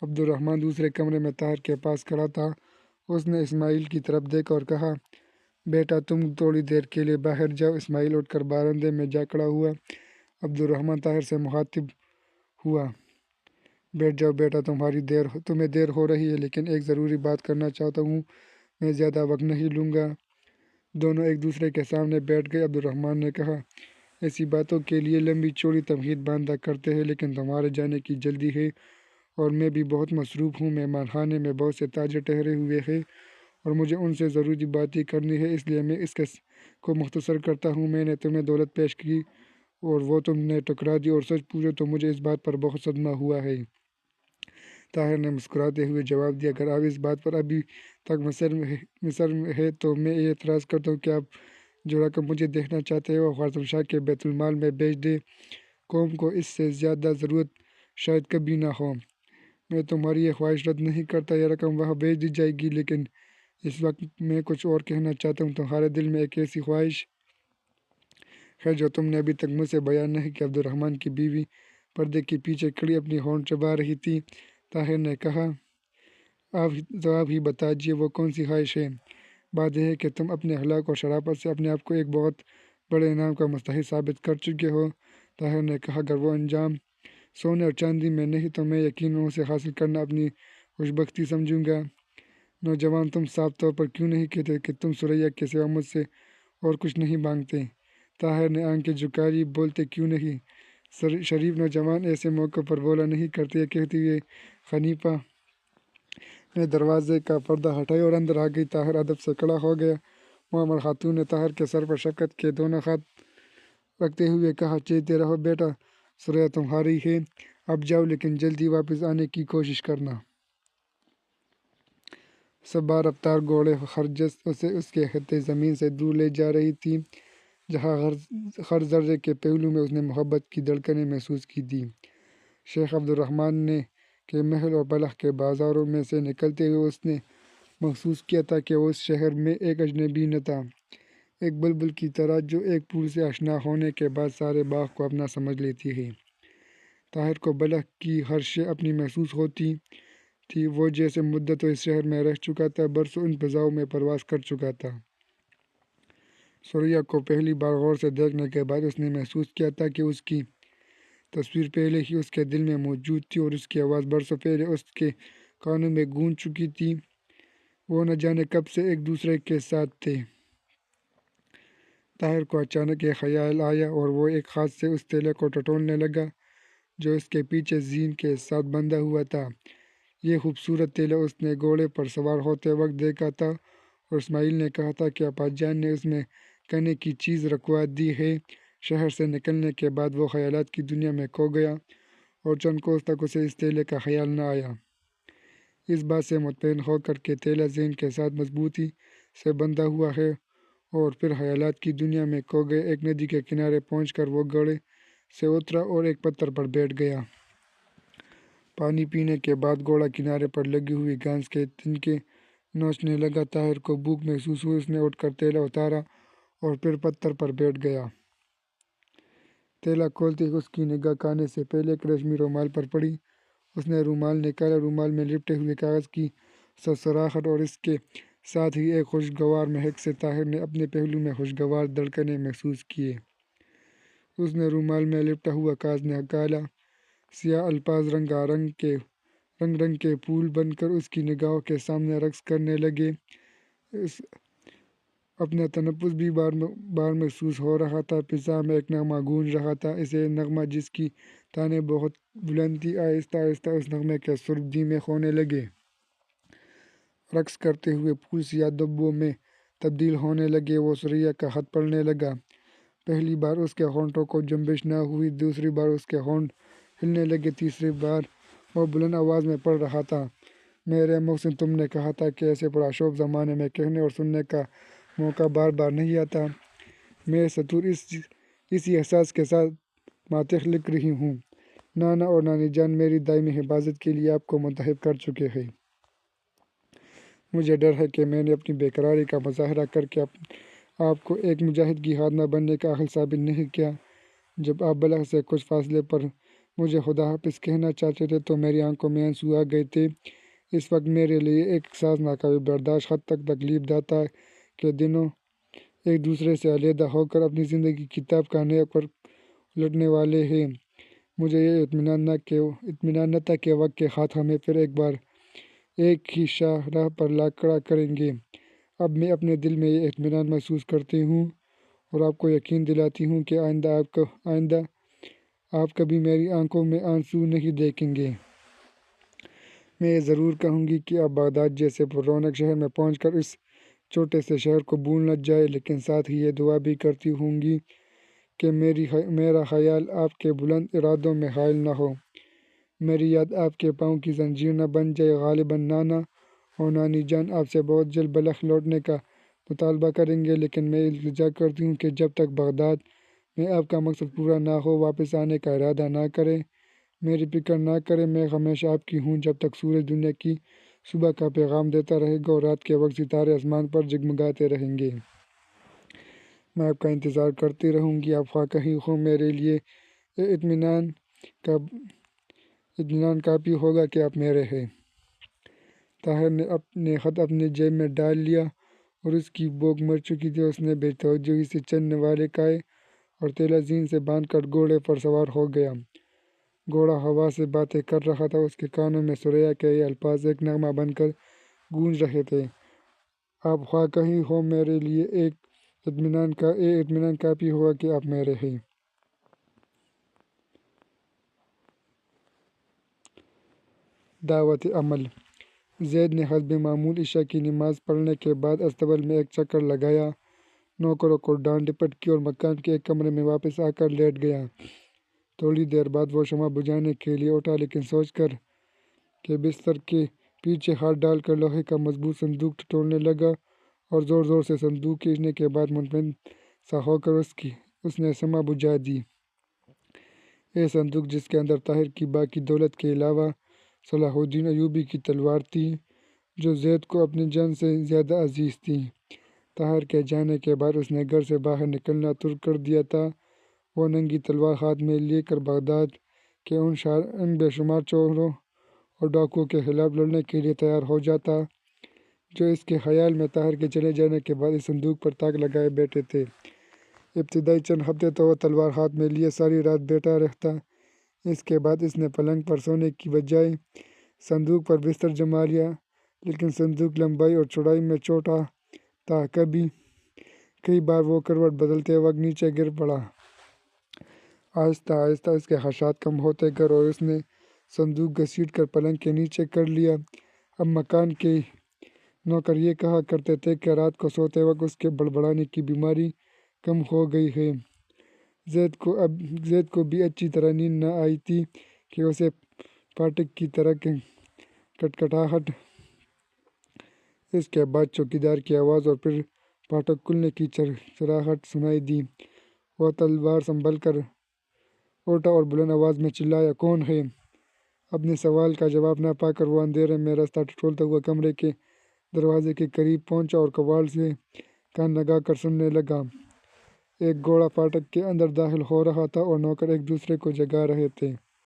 عبد الرحمن دوسرے کمرے میں طاہر کے پاس کھڑا تھا۔ اس نے اسماعیل کی طرف دیکھا اور کہا، بیٹا تم تھوڑی دیر کے لیے باہر جاؤ۔ اسماعیل اٹھ کر برآمدے میں جا کھڑا ہوا۔ عبد الرحمن طاہر سے مخاطب ہوا، بیٹھ جاؤ بیٹا، تمہیں دیر ہو رہی ہے، لیکن ایک ضروری بات کرنا چاہتا ہوں، میں زیادہ وقت نہیں لوں گا۔ دونوں ایک دوسرے کے سامنے بیٹھ گئے۔ عبد الرحمن نے کہا، ایسی باتوں کے لیے لمبی چوڑی تمہید باندھا کرتے ہیں، لیکن تمہارے جانے کی جلدی ہے اور میں بھی بہت مصروف ہوں۔ مہمان خانے میں بہت سے تاجر ٹھہرے ہوئے ہیں اور مجھے ان سے ضروری باتیں کرنی ہے، اس لیے میں اس کو مختصر کرتا ہوں۔ میں نے تمہیں دولت پیش کی اور وہ تم نے ٹھکرا دی، اور سچ پوچھو تو مجھے اس بات پر بہت صدمہ ہوا ہے۔ طاہر نے مسکراتے ہوئے جواب دیا، اگر آپ اس بات پر ابھی تک مصر ہے تو میں یہ اعتراض کرتا ہوں کہ آپ جو رقم مجھے دیکھنا چاہتے ہیں وہ خوارزم شاہ کے بیت المال میں بیچ دیں۔ قوم کو اس سے زیادہ ضرورت شاید کبھی نہ ہو۔ میں تمہاری یہ خواہش رد نہیں کرتا، یہ رقم وہاں بھیج دی جائے گی، لیکن اس وقت میں کچھ اور کہنا چاہتا ہوں۔ تمہارے دل میں ایک ایسی خواہش ہے جو تم نے ابھی تک مجھ سے بیان نہیں کی۔ عبد الرحمن کی بیوی پردے کے پیچھے کھڑی اپنی ہونٹ چبا رہی تھی۔ طاہر نے کہا، آپ جواب ہی بتائیے، وہ کون سی خواہش ہے؟ بات یہ ہے کہ تم اپنے اخلاق اور شرافت سے اپنے آپ کو ایک بہت بڑے انعام کا مستحق ثابت کر چکے ہو۔ طاہر نے کہا، اگر وہ انعام سونے اور چاندی میں نہیں تو میں یقیناً اسے حاصل کرنا اپنی خوشبختی سمجھوں گا۔ نوجوان، تم صاف طور پر کیوں نہیں کہتے کہ تم ثریا کے سوا مجھ سے اور کچھ نہیں مانگتے؟ طاہر نے آنکھیں جھکا لی، بولتے کیوں نہیں؟ شریف نوجوان ایسے موقع پر بولا نہیں کرتے۔ یہ کہتے ہوئے حنیفہ نے دروازے کا پردہ ہٹایا اور اندر آ گئی۔ طاہر ادب سے کھڑا ہو گیا۔ معمر خاتون نے طاہر کے سر پر شفقت کے دونوں ہاتھ رکھتے ہوئے کہا، چیتے رہو بیٹا، ثریا تمہاری ہے، اب جاؤ، لیکن جلدی واپس آنے کی کوشش کرنا۔ صبا رفتار گھوڑے خرگوش اسے اس کے خطے زمین سے دور لے جا رہی تھی، جہاں ہر ذرے کے پہلو میں اس نے محبت کی دھڑکنیں محسوس کی تھیں۔ شیخ عبد الرحمن کے محل اور بلخ کے بازاروں میں سے نکلتے ہوئے اس نے محسوس کیا تھا کہ وہ اس شہر میں ایک اجنبی نہ تھا، ایک بلبل کی طرح جو ایک پھول سے آشنا ہونے کے بعد سارے باغ کو اپنا سمجھ لیتی ہے۔ طاہر کو بلخ کی ہر شے اپنی محسوس ہوتی تھی۔ وہ جیسے مدتوں اس شہر میں رہ چکا تھا، برسوں ان فضاؤں میں پرواز کر چکا تھا۔ ثریا کو پہلی بار غور سے دیکھنے کے بعد اس نے محسوس کیا تھا کہ اس کی تصویر پہلے ہی اس کے دل میں موجود تھی اور اس کی آواز برسوں پہلے اس کے کانوں میں گونج چکی تھی۔ وہ نہ جانے کب سے ایک دوسرے کے ساتھ تھے۔ طاہر کو اچانک یہ خیال آیا اور وہ ایک ہاتھ سے اس تیلے کو ٹٹولنے لگا جو اس کے پیچھے زین کے ساتھ بندھا ہوا تھا۔ یہ خوبصورت تیلا اس نے گھوڑے پر سوار ہوتے وقت دیکھا تھا اور اسماعیل نے کہا تھا کہ ابا جان نے اس میں کہنے کی چیز رکھوا دی ہے۔ شہر سے نکلنے کے بعد وہ خیالات کی دنیا میں کھو گیا اور چند کوس تک اسے اس تیلے کا خیال نہ آیا۔ اس بات سے مطمئن ہو کر کہ تیلا زین کے ساتھ مضبوطی سے بندھا ہوا ہے اور پھر خیالات کی دنیا میں کھو گئے، ایک ندی کے کنارے پہنچ کر وہ گھوڑے سے اترا اور ایک پتھر پر بیٹھ گیا۔ پانی پینے کے بعد گھوڑا کنارے پر لگی ہوئی گھاس کے تنکے نوچنے لگا۔ طاہر کو بھوک محسوس ہوئی، اس نے اٹھ کر تیلا اتارا اور پھر پتھر پر بیٹھ گیا۔ تیلا کھولتے ہی اس کی نگاہ کھانے سے پہلے ایک ریشمی رومال پر پڑی۔ اس نے رومال نکالا۔ رومال میں لپٹے ہوئے کاغذ کی سرسراہٹ اور اس کے ساتھ ہی ایک خوشگوار مہک سے طاہر نے اپنے پہلو میں خوشگوار دھڑکنیں محسوس کیں۔ اس نے رومال میں لپٹا ہوا کاغذ نکالا۔ سیاہ الفاظ رنگ کے پھول بن کر اس کی نگاہوں کے سامنے رقص کرنے لگے۔ اپنا تنفس بھی بار محسوس ہو رہا تھا۔ فضا میں ایک نغمہ گونج رہا تھا، ایسے نغمہ جس کی تانیں بہت بلند تھیں۔ آہستہ آہستہ اس نغمے کے سر دھیمے ہونے لگے۔ رقص کرتے ہوئے پھول سیاہ دھبوں میں تبدیل ہونے لگے۔ وہ ثریا کا خط پڑھنے لگا۔ پہلی بار اس کے ہونٹوں کو جنبش نہ ہوئی، دوسری بار اس کے ہونٹ ہلنے لگے، تیسری بار وہ بلند آواز میں پڑھ رہا تھا، میرے محسن، تم نے کہا تھا کہ ایسے پرآشوب زمانے میں کہنے اور سننے کا موقع بار بار نہیں آتا۔ میں یہ سطور اسی احساس کے ساتھ ماتح لکھ رہی ہوں۔ نانا اور نانی جان میری دائمی حفاظت کے لیے آپ کو منتخب کر چکے ہیں۔ مجھے ڈر ہے کہ میں نے اپنی بے قراری کا مظاہرہ کر کے آپ کو ایک مجاہد کی خادمہ بننے کا اہل ثابت نہیں کیا۔ جب آپ بلخ سے کچھ فاصلے پر مجھے خدا حافظ کہنا چاہتے تھے تو میری آنکھوں میں آنسو آ گئے تھے۔ اس وقت میرے لیے ایک احساس ناقابل برداشت حد تک تکلیف دہ تھا کہ دونوں ایک دوسرے سے علیحدہ ہو کر اپنی زندگی کی کتاب کہانی پر الٹنے والے ہیں۔ مجھے یہ اطمینان نہ تھا کہ وقت کے خط ہمیں پھر ایک بار ایک ہی راہ پر لا کھڑا کریں گے۔ اب میں اپنے دل میں یہ اطمینان محسوس کرتی ہوں اور آپ کو یقین دلاتی ہوں کہ آئندہ آپ کبھی میری آنکھوں میں آنسو نہیں دیکھیں گے۔ میں یہ ضرور کہوں گی کہ اب بغداد جیسے پر رونق شہر میں پہنچ کر اس چھوٹے سے شہر کو بھول نہ جائے، لیکن ساتھ ہی یہ دعا بھی کرتی ہوں گی کہ میرا خیال آپ کے بلند ارادوں میں حائل نہ ہو، میری یاد آپ کے پاؤں کی زنجیر نہ بن جائے۔ غالباً نانا اور نانی جان آپ سے بہت جلد بلخ لوٹنے کا مطالبہ کریں گے، لیکن میں التجا کرتی ہوں کہ جب تک بغداد میں آپ کا مقصد پورا نہ ہو واپس آنے کا ارادہ نہ کریں، میری فکر نہ کریں۔ میں ہمیشہ آپ کی ہوں جب تک سورج دنیا کی صبح کا پیغام دیتا رہے گا اور رات کے وقت ستارے آسمان پر جگمگاتے رہیں گے۔ میں آپ کا انتظار کرتی رہوں گی۔ آپ خواہ کہیں ہو، میرے لیے یہ اطمینان کافی ہوگا کہ آپ میرے ہیں۔ طاہر نے خط اپنی جیب میں ڈال لیا اور اس کی بھوک مر چکی تھی۔ اس نے بے توجہی سے چند نوالے کھائے اور تیلا زین سے باندھ کر گھوڑے پر سوار ہو گیا۔ گھوڑا ہوا سے باتیں کر رہا تھا، اس کے کانوں میں ثریا کے یہ الفاظ ایک نغمہ بن کر گونج رہے تھے۔ آپ خواہ کہیں ہو، میرے لیے ایک اطمینان کافی ہوگا کہ آپ میرے ہیں۔ دعوت عمل۔ زید نے حسب معمول عشاء کی نماز پڑھنے کے بعد اصطبل میں ایک چکر لگایا، نوکروں کو ڈانٹ ڈپٹ کی اور مکان کے ایک کمرے میں واپس آ کر لیٹ گیا۔ تھوڑی دیر بعد وہ شمع بجھانے کے لیے اٹھا، لیکن سوچ کر کہ بستر کے پیچھے ہاتھ ڈال کر لوہے کا مضبوط صندوق ٹٹولنے لگا اور زور زور سے صندوق کھینچنے کے بعد مطمئن سا ہو کر اس نے شمع بجھا دی۔ یہ صندوق، جس کے اندر طاہر کی باقی دولت کے علاوہ صلاح الدین ایوبی کی تلوار تھی جو زید کو اپنی جان سے زیادہ عزیز تھی۔ طاہر کے جانے کے بعد اس نے گھر سے باہر نکلنا ترک کر دیا تھا۔ وہ ننگی تلوار ہاتھ میں لے کر بغداد کے ان بے شمار چوروں اور ڈاکوؤں کے خلاف لڑنے کے لیے تیار ہو جاتا جو اس کے خیال میں طاہر کے چلے جانے کے بعد اس صندوق پر تاک لگائے بیٹھے تھے۔ ابتدائی چند ہفتے تو وہ تلوار ہاتھ میں لیے ساری رات بیٹھا رہتا۔ اس کے بعد اس نے پلنگ پر سونے کی بجائے صندوق پر بستر جما لیا، لیکن صندوق لمبائی اور چوڑائی میں چھوٹا تھا۔ کئی بار وہ کروٹ بدلتے وقت نیچے گر پڑا۔ آہستہ آہستہ اس کے خدشات کم ہوتے گئے اور اس نے صندوق گھسیٹ کر پلنگ کے نیچے کر لیا۔ اب مکان کے نوکر یہ کہا کرتے تھے کہ رات کو سوتے وقت اس کے بڑبڑانے کی بیماری کم ہو گئی ہے۔ زید کو بھی اچھی طرح نیند نہ آئی تھی کہ اسے پھاٹک کی طرح کھٹکھٹاہٹ، اس کے بعد چوکیدار کی آواز اور پھر پھاٹک کھلنے کی چرچراہٹ سنائی دی۔ وہ تلوار سنبھال کر اٹھا اور بلند آواز میں چلایا، کون ہے؟ اپنے سوال کا جواب نہ پا کر وہ اندھیرے میں راستہ ٹٹولتا ہوا کمرے کے دروازے کے قریب پہنچا اور کواڑ سے کان لگا کر سننے لگا۔ ایک گھوڑا پھاٹک کے اندر داخل ہو رہا تھا اور نوکر ایک دوسرے کو جگا رہے تھے۔